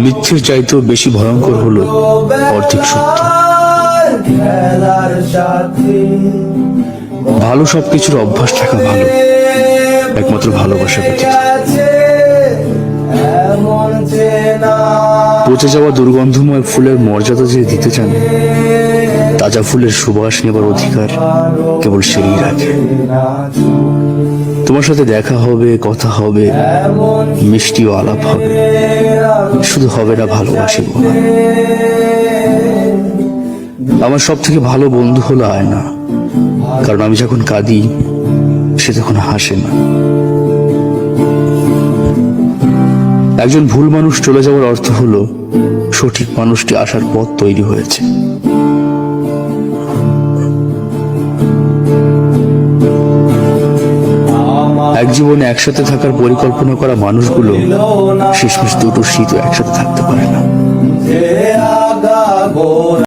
মিথ্যের চাইতেও বেশি ভয়ঙ্কর হলো অর্ধেক সত্য। ভালো সবকিছুর অভ্যাস থাকা ভালো, একমাত্র ভালোবাসা ব্যতীত। পচে যাওয়া দুর্গন্ধময় ফুলের মর্যাদা যে দিতে চান, তাজা ফুলের সুবাস নেবার অধিকার কেবল সেই রাখে। তোমার সাথে দেখা হবে, কথা হবে, মিষ্টিও আলাপ হবে, শুধু হবে না ভালোবাসি বলা। আমার সব থেকে ভালো বন্ধু হলো আয়না, কারণ আমি যখন কাঁদি সে তখন হাসে না। একজন ভুল মানুষ চলে যাওয়ার অর্থ হলো সঠিক মানুষটি আসার পথ তৈরি হয়েছে। এক জীবনে একসাথে থাকার পরিকল্পনা করা মানুষগুলো শেষমেশ দুটো শীতও একসাথে থাকতে পারে না।